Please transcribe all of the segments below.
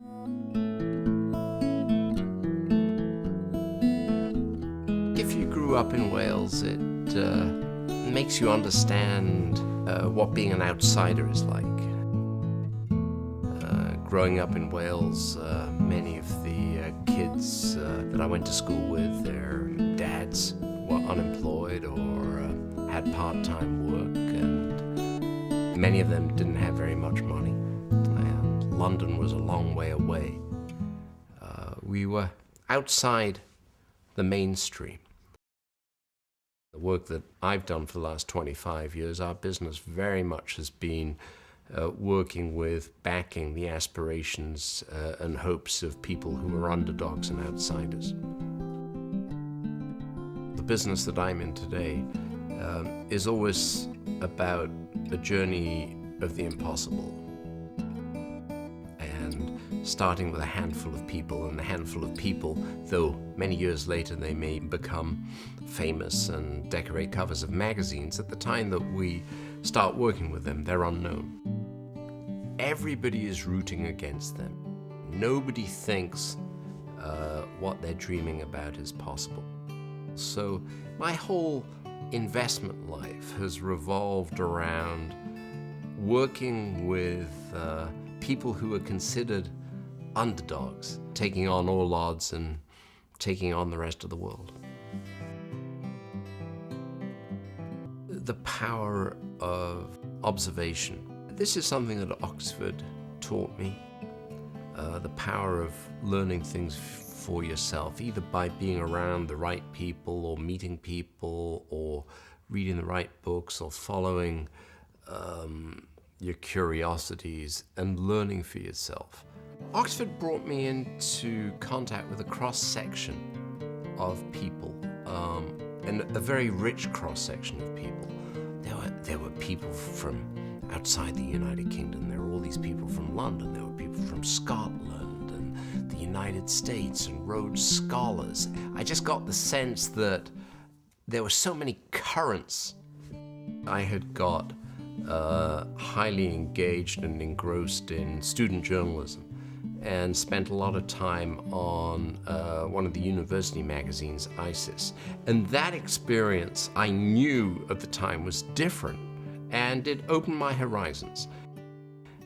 If you grew up in Wales, it makes you understand what being an outsider is like. Growing up in Wales, many of the kids that I went to school with, their dads were unemployed or had part-time work, and many of them didn't have very much money. And London was a long way away. We were outside the mainstream. The work that I've done for the last 25 years, our business very much has been working with backing the aspirations and hopes of people who are underdogs and outsiders. The business that I'm in today is always about a journey of the impossible, and starting with a handful of people, and a handful of people, though many years later they may become famous and decorate covers of magazines, at the time that we start working with them, they're unknown. Everybody is rooting against them. Nobody thinks what they're dreaming about is possible. So my whole investment life has revolved around working with people who are considered underdogs, taking on all odds and taking on the rest of the world. The power of observation. This is something that Oxford taught me. The power of learning things for yourself, either by being around the right people or meeting people or reading the right books or following your curiosities and learning for yourself. Oxford brought me into contact with a cross-section of people, and a very rich cross-section of people. There were people from outside the United Kingdom. There were all these people from London. There were people from Scotland and the United States and Rhodes Scholars. I just got the sense that there were so many currents. I had got highly engaged and engrossed in student journalism and spent a lot of time on one of the university magazines, ISIS. And that experience, I knew at the time, was different, and it opened my horizons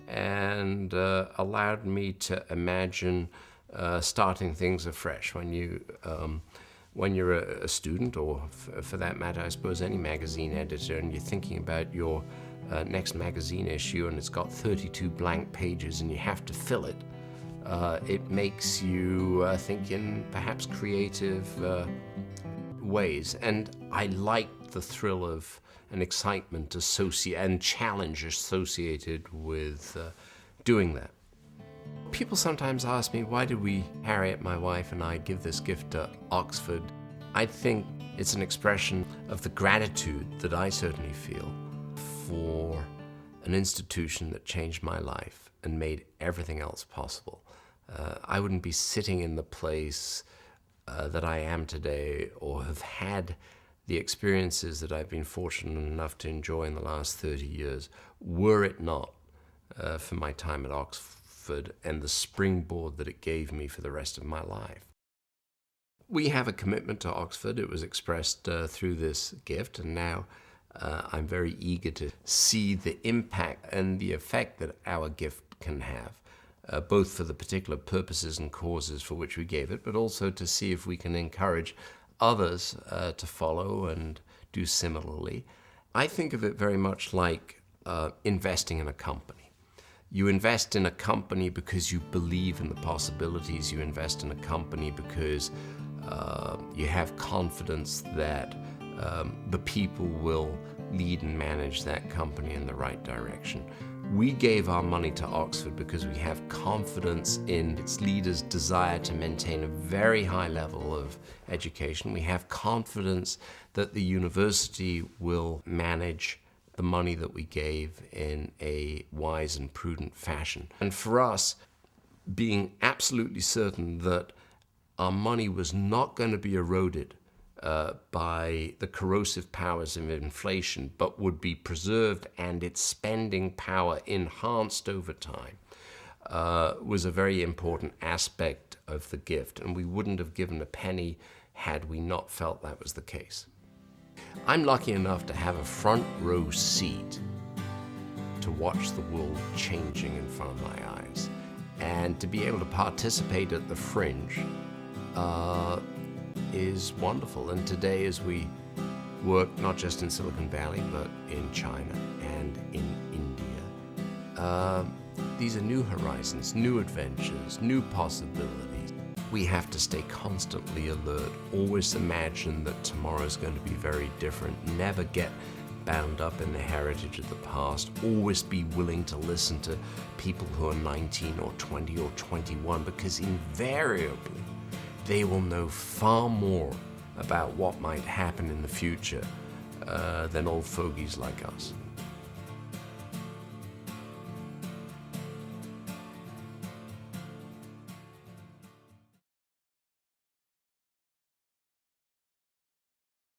and allowed me to imagine starting things afresh. When you're a student, or for that matter, I suppose any magazine editor, and you're thinking about your next magazine issue and it's got 32 blank pages and you have to fill it, it makes you think in perhaps creative ways. And I liked the thrill of and excitement and challenge associated with doing that. People sometimes ask me, why did Harriet, my wife, and I give this gift to Oxford? I think it's an expression of the gratitude that I certainly feel for an institution that changed my life and made everything else possible. I wouldn't be sitting in the place that I am today, or have had the experiences that I've been fortunate enough to enjoy in the last 30 years, were it not for my time at Oxford and the springboard that it gave me for the rest of my life. We have a commitment to Oxford. It was expressed through this gift, and now I'm very eager to see the impact and the effect that our gift can have, both for the particular purposes and causes for which we gave it, but also to see if we can encourage others to follow and do similarly. I think of it very much like investing in a company. You invest in a company because you believe in the possibilities. You invest in a company because you have confidence that the people will lead and manage that company in the right direction. We gave our money to Oxford because we have confidence in its leaders' desire to maintain a very high level of education. We have confidence that the university will manage the money that we gave in a wise and prudent fashion. And for us, being absolutely certain that our money was not going to be eroded by the corrosive powers of inflation, but would be preserved and its spending power enhanced over time, was a very important aspect of the gift, and we wouldn't have given a penny had we not felt that was the case. I'm lucky enough to have a front row seat to watch the world changing in front of my eyes, and to be able to participate at the fringe is wonderful. And today, as we work not just in Silicon Valley, but in China and in India, these are new horizons, new adventures, new possibilities. We have to stay constantly alert, always imagine that tomorrow's going to be very different, never get bound up in the heritage of the past, always be willing to listen to people who are 19 or 20 or 21, because invariably they will know far more about what might happen in the future than old fogies like us.